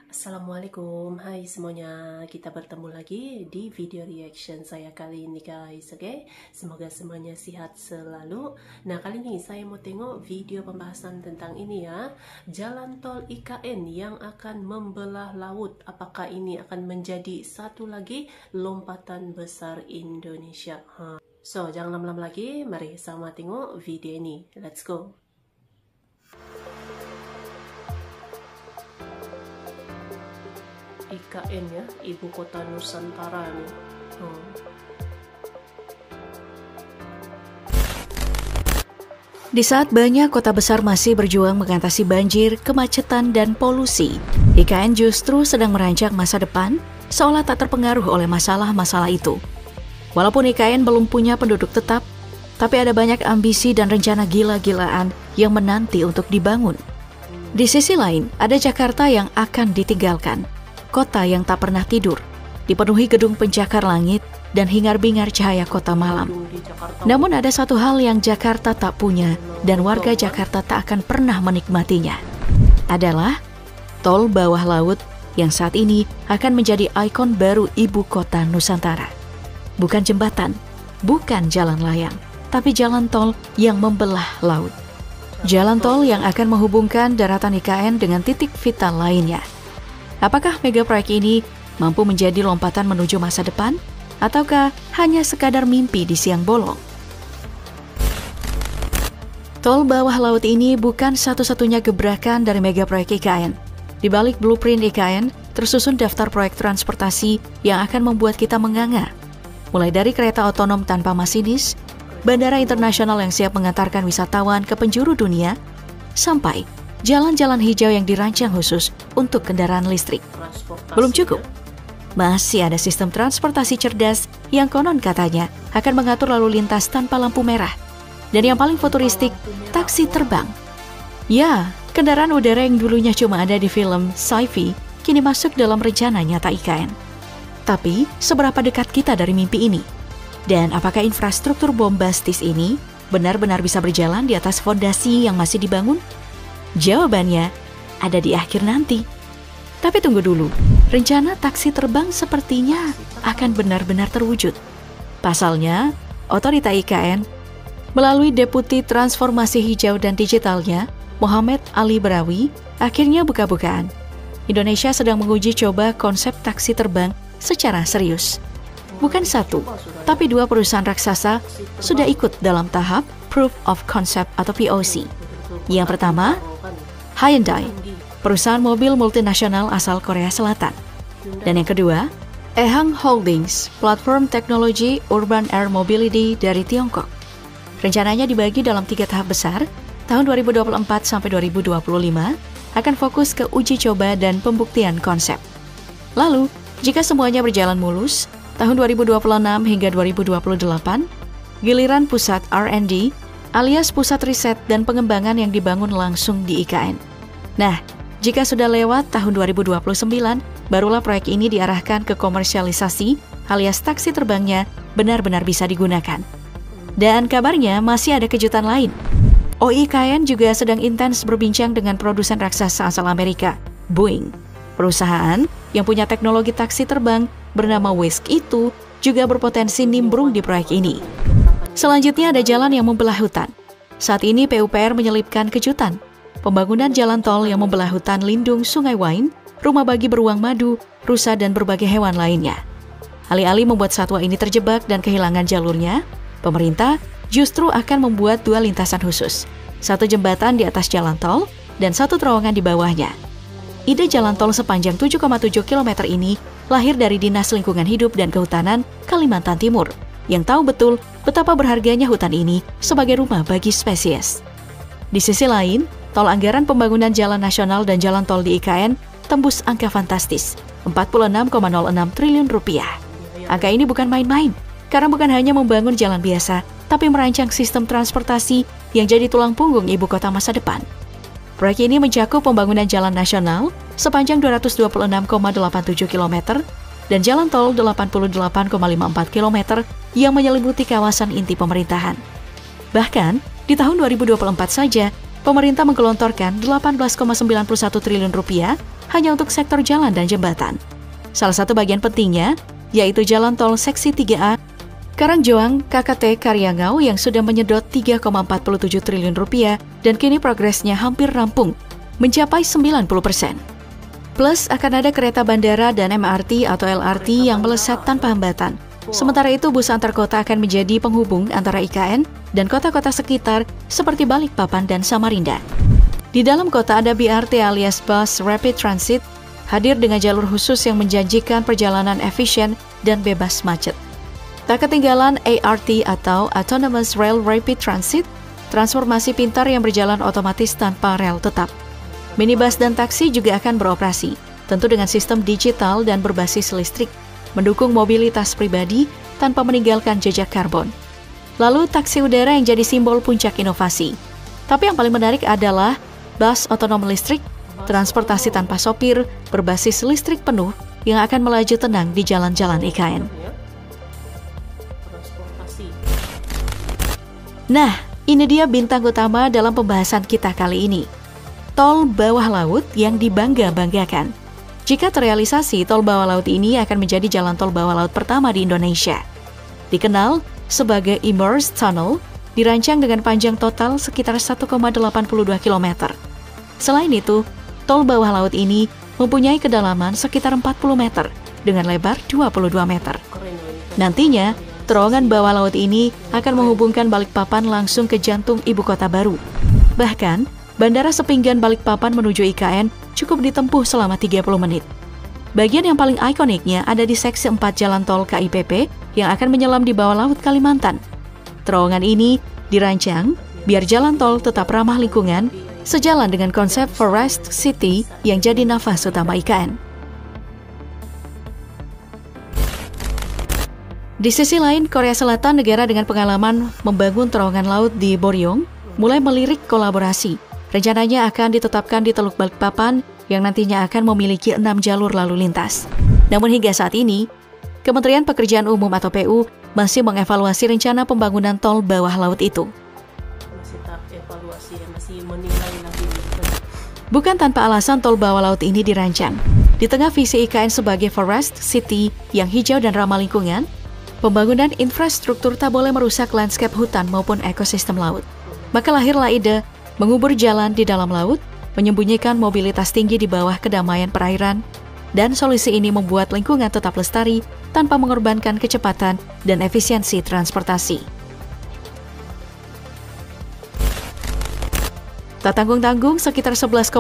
Assalamualaikum, hai semuanya, kita bertemu lagi di video reaction saya kali ini guys, oke? Semoga semuanya sehat selalu. Nah, kali ini saya mau tengok video pembahasan tentang ini ya, jalan tol IKN yang akan membelah laut. Apakah ini akan menjadi satu lagi lompatan besar Indonesia? So, jangan lama-lama lagi, mari sama tengok video ini, let's go. IKN ya, Ibu Kota Nusantara nih. Di saat banyak kota besar masih berjuang mengatasi banjir, kemacetan, dan polusi, IKN justru sedang merancang masa depan seolah tak terpengaruh oleh masalah-masalah itu. Walaupun IKN belum punya penduduk tetap, tapi ada banyak ambisi dan rencana gila-gilaan yang menanti untuk dibangun. Di sisi lain, ada Jakarta yang akan ditinggalkan. Kota yang tak pernah tidur, dipenuhi gedung pencakar langit dan hingar-bingar cahaya kota malam. Namun ada satu hal yang Jakarta tak punya dan warga Jakarta tak akan pernah menikmatinya. Adalah tol bawah laut yang saat ini akan menjadi ikon baru ibu kota Nusantara. Bukan jembatan, bukan jalan layang, tapi jalan tol yang membelah laut. Jalan tol yang akan menghubungkan daratan IKN dengan titik vital lainnya. Apakah mega proyek ini mampu menjadi lompatan menuju masa depan, ataukah hanya sekadar mimpi di siang bolong? Tol bawah laut ini bukan satu-satunya gebrakan dari mega proyek IKN. Di balik blueprint IKN, tersusun daftar proyek transportasi yang akan membuat kita menganga. Mulai dari kereta otonom tanpa masinis, bandara internasional yang siap mengantarkan wisatawan ke penjuru dunia, sampai jalan-jalan hijau yang dirancang khusus untuk kendaraan listrik. Belum cukup. Masih ada sistem transportasi cerdas yang konon katanya akan mengatur lalu lintas tanpa lampu merah. Dan yang paling futuristik, taksi terbang. Ya, kendaraan udara yang dulunya cuma ada di film sci-fi, kini masuk dalam rencana nyata IKN. Tapi, seberapa dekat kita dari mimpi ini? Dan apakah infrastruktur bombastis ini benar-benar bisa berjalan di atas fondasi yang masih dibangun? Jawabannya ada di akhir nanti. Tapi tunggu dulu, rencana taksi terbang sepertinya akan benar-benar terwujud. Pasalnya, Otorita IKN melalui Deputi Transformasi Hijau dan Digitalnya, Muhammad Ali Brawi, akhirnya buka-bukaan. Indonesia sedang menguji coba konsep taksi terbang secara serius. Bukan satu, tapi dua perusahaan raksasa sudah ikut dalam tahap Proof of Concept atau POC. Yang pertama, Hyundai, perusahaan mobil multinasional asal Korea Selatan. Dan yang kedua, Ehang Holdings, platform teknologi Urban Air Mobility dari Tiongkok. Rencananya dibagi dalam 3 tahap besar, tahun 2024 sampai 2025 akan fokus ke uji coba dan pembuktian konsep. Lalu, jika semuanya berjalan mulus, tahun 2026 hingga 2028, giliran pusat R&D alias pusat riset dan pengembangan yang dibangun langsung di IKN. Nah, jika sudah lewat tahun 2029, barulah proyek ini diarahkan ke komersialisasi alias taksi terbangnya benar-benar bisa digunakan. Dan kabarnya masih ada kejutan lain. IKN juga sedang intens berbincang dengan produsen raksasa asal Amerika, Boeing. Perusahaan yang punya teknologi taksi terbang bernama Wisk itu juga berpotensi nimbrung di proyek ini. Selanjutnya ada jalan yang membelah hutan. Saat ini PUPR menyelipkan kejutan. Pembangunan jalan tol yang membelah hutan lindung Sungai Wain, rumah bagi beruang madu, rusa dan berbagai hewan lainnya. Alih-alih membuat satwa ini terjebak dan kehilangan jalurnya, pemerintah justru akan membuat 2 lintasan khusus. Satu jembatan di atas jalan tol dan satu terowongan di bawahnya. Ide jalan tol sepanjang 7,7 km ini lahir dari Dinas Lingkungan Hidup dan Kehutanan Kalimantan Timur, yang tahu betul betapa berharganya hutan ini sebagai rumah bagi spesies. Di sisi lain, tol anggaran pembangunan jalan nasional dan jalan tol di IKN tembus angka fantastis, 46,06 triliun rupiah. Angka ini bukan main-main, karena bukan hanya membangun jalan biasa, tapi merancang sistem transportasi yang jadi tulang punggung ibu kota masa depan. Proyek ini mencakup pembangunan jalan nasional sepanjang 226,87 km dan jalan tol 88,54 km yang menyelimuti kawasan inti pemerintahan. Bahkan, di tahun 2024 saja, pemerintah menggelontorkan 18,91 triliun rupiah hanya untuk sektor jalan dan jembatan. Salah satu bagian pentingnya yaitu jalan tol seksi 3A Karangjoang KKT Karyangau yang sudah menyedot 3,47 triliun rupiah dan kini progresnya hampir rampung, mencapai 90%. Plus akan ada kereta bandara dan MRT atau LRT yang melesat tanpa hambatan. Sementara itu bus antar kota akan menjadi penghubung antara IKN dan kota-kota sekitar seperti Balikpapan dan Samarinda. Di dalam kota ada BRT alias Bus Rapid Transit, hadir dengan jalur khusus yang menjanjikan perjalanan efisien dan bebas macet. Tak ketinggalan ART atau Autonomous Rail Rapid Transit, transformasi pintar yang berjalan otomatis tanpa rel tetap. Minibus dan taksi juga akan beroperasi, tentu dengan sistem digital dan berbasis listrik, mendukung mobilitas pribadi tanpa meninggalkan jejak karbon. Lalu taksi udara yang jadi simbol puncak inovasi. Tapi yang paling menarik adalah bus otonom listrik, transportasi tanpa sopir, berbasis listrik penuh yang akan melaju tenang di jalan-jalan IKN. Nah, ini dia bintang utama dalam pembahasan kita kali ini. Tol bawah laut yang dibangga-banggakan. Jika terrealisasi, tol bawah laut ini akan menjadi jalan tol bawah laut pertama di Indonesia. Dikenal sebagai Immersed Tunnel, dirancang dengan panjang total sekitar 1,82 km. Selain itu, tol bawah laut ini mempunyai kedalaman sekitar 40 meter dengan lebar 22 meter. Nantinya, terowongan bawah laut ini akan menghubungkan Balikpapan langsung ke jantung ibu kota baru. Bahkan, Bandara Sepinggan Balikpapan menuju IKN cukup ditempuh selama 30 menit. Bagian yang paling ikoniknya ada di seksi 4 jalan tol KIPP yang akan menyelam di bawah laut Kalimantan. Terowongan ini dirancang biar jalan tol tetap ramah lingkungan, sejalan dengan konsep Forest City yang jadi nafas utama IKN. Di sisi lain, Korea Selatan, negara dengan pengalaman membangun terowongan laut di Boryong, mulai melirik kolaborasi. Rencananya akan ditetapkan di Teluk Balikpapan yang nantinya akan memiliki 6 jalur lalu lintas. Namun hingga saat ini, Kementerian Pekerjaan Umum atau PU masih mengevaluasi rencana pembangunan tol bawah laut itu. Masih menilai lagi. Bukan tanpa alasan tol bawah laut ini dirancang. Di tengah visi IKN sebagai Forest City yang hijau dan ramah lingkungan, pembangunan infrastruktur tak boleh merusak lanskap hutan maupun ekosistem laut. Maka lahirlah ide mengubur jalan di dalam laut, menyembunyikan mobilitas tinggi di bawah kedamaian perairan, dan solusi ini membuat lingkungan tetap lestari tanpa mengorbankan kecepatan dan efisiensi transportasi. Tak tanggung-tanggung, sekitar 11,04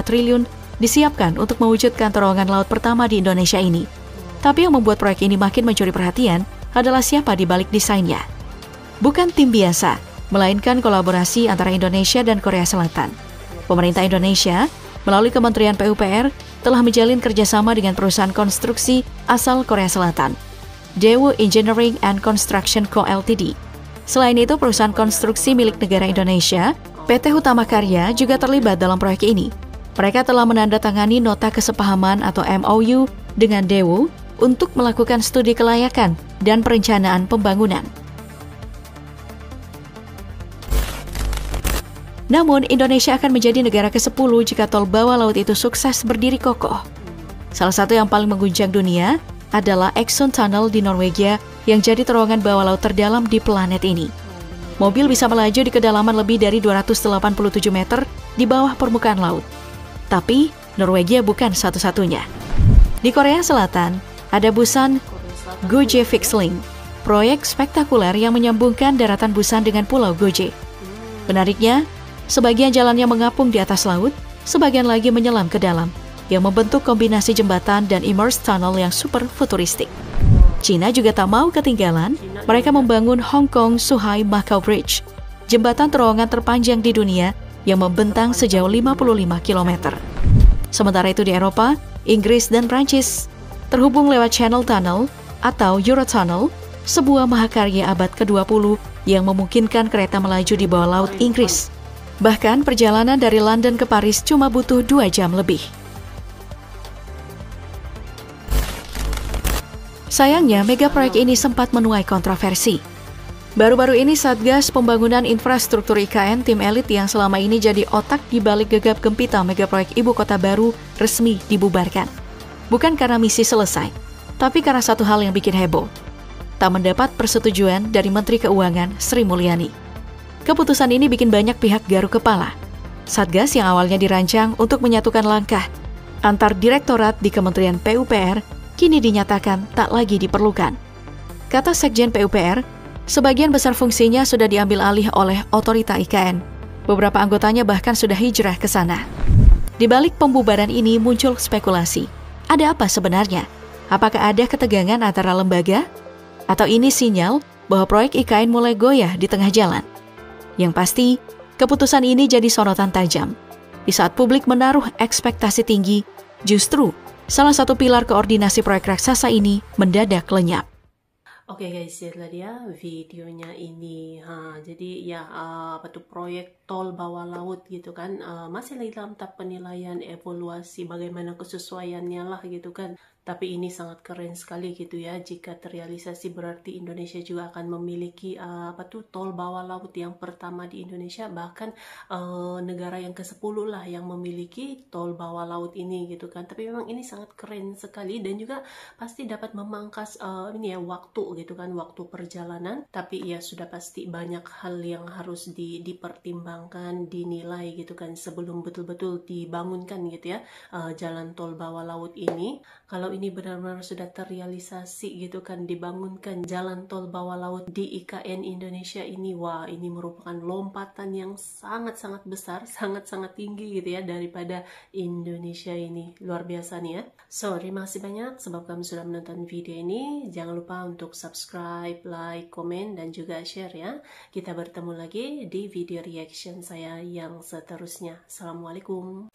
triliun disiapkan untuk mewujudkan terowongan laut pertama di Indonesia ini. Tapi yang membuat proyek ini makin mencuri perhatian adalah siapa di balik desainnya. Bukan tim biasa, melainkan kolaborasi antara Indonesia dan Korea Selatan. Pemerintah Indonesia, melalui Kementerian PUPR, telah menjalin kerjasama dengan perusahaan konstruksi asal Korea Selatan, Daewoo Engineering and Construction Co. Ltd. Selain itu, perusahaan konstruksi milik negara Indonesia, PT Hutama Karya, juga terlibat dalam proyek ini. Mereka telah menandatangani nota kesepahaman atau MOU dengan Daewoo untuk melakukan studi kelayakan dan perencanaan pembangunan. Namun, Indonesia akan menjadi negara ke-10 jika tol bawah laut itu sukses berdiri kokoh. Salah satu yang paling mengguncang dunia adalah Exxon Tunnel di Norwegia yang jadi terowongan bawah laut terdalam di planet ini. Mobil bisa melaju di kedalaman lebih dari 287 meter di bawah permukaan laut. Tapi, Norwegia bukan satu-satunya. Di Korea Selatan, ada Busan Goje Fixlink, proyek spektakuler yang menyambungkan daratan Busan dengan Pulau Goje. Menariknya, sebagian jalannya mengapung di atas laut, sebagian lagi menyelam ke dalam, yang membentuk kombinasi jembatan dan immersed tunnel yang super futuristik. Cina juga tak mau ketinggalan, mereka membangun Hong Kong Zhuhai Macau Bridge, jembatan terowongan terpanjang di dunia yang membentang sejauh 55 km. Sementara itu di Eropa, Inggris dan Prancis terhubung lewat Channel Tunnel atau Eurotunnel, sebuah mahakarya abad ke-20 yang memungkinkan kereta melaju di bawah laut Inggris. Bahkan perjalanan dari London ke Paris cuma butuh 2 jam lebih. Sayangnya, mega proyek ini sempat menuai kontroversi. Baru-baru ini Satgas Pembangunan Infrastruktur IKN, tim elit yang selama ini jadi otak di balik gegap gempita megaproyek Ibu Kota Baru resmi dibubarkan. Bukan karena misi selesai, tapi karena satu hal yang bikin heboh. Tak mendapat persetujuan dari Menteri Keuangan Sri Mulyani. Keputusan ini bikin banyak pihak garuk kepala. Satgas yang awalnya dirancang untuk menyatukan langkah antar direktorat di Kementerian PUPR kini dinyatakan tak lagi diperlukan. Kata Sekjen PUPR, sebagian besar fungsinya sudah diambil alih oleh otorita IKN. Beberapa anggotanya bahkan sudah hijrah ke sana. Di balik pembubaran ini muncul spekulasi. Ada apa sebenarnya? Apakah ada ketegangan antara lembaga? Atau ini sinyal bahwa proyek IKN mulai goyah di tengah jalan? Yang pasti, keputusan ini jadi sorotan tajam. Di saat publik menaruh ekspektasi tinggi, justru salah satu pilar koordinasi proyek raksasa ini mendadak lenyap. Oke guys, itulah dia videonya ini. Jadi ya proyek tol bawah laut gitu kan, masih lagi dalam tahap penilaian, evaluasi bagaimana kesesuaiannya lah gitu kan. Tapi ini sangat keren sekali gitu ya. Jika terrealisasi berarti Indonesia juga akan memiliki tol bawah laut yang pertama di Indonesia, bahkan negara yang ke-10 lah yang memiliki tol bawah laut ini gitu kan. Tapi memang ini sangat keren sekali dan juga pasti dapat memangkas waktu gitu kan, waktu perjalanan. Tapi ya sudah pasti banyak hal yang harus dipertimbangkan, dinilai gitu kan sebelum betul-betul dibangunkan gitu ya jalan tol bawah laut ini. Kalau ini benar-benar sudah terrealisasi gitu kan, dibangunkan jalan tol bawah laut di IKN Indonesia ini, wah ini merupakan lompatan yang sangat-sangat besar, sangat-sangat tinggi gitu ya daripada Indonesia ini. Luar biasa nih ya. So, terima kasih banyak sebab kamu sudah menonton video ini. Jangan lupa untuk subscribe, like, komen, dan juga share ya. Kita bertemu lagi di video reaction saya yang seterusnya. Assalamualaikum.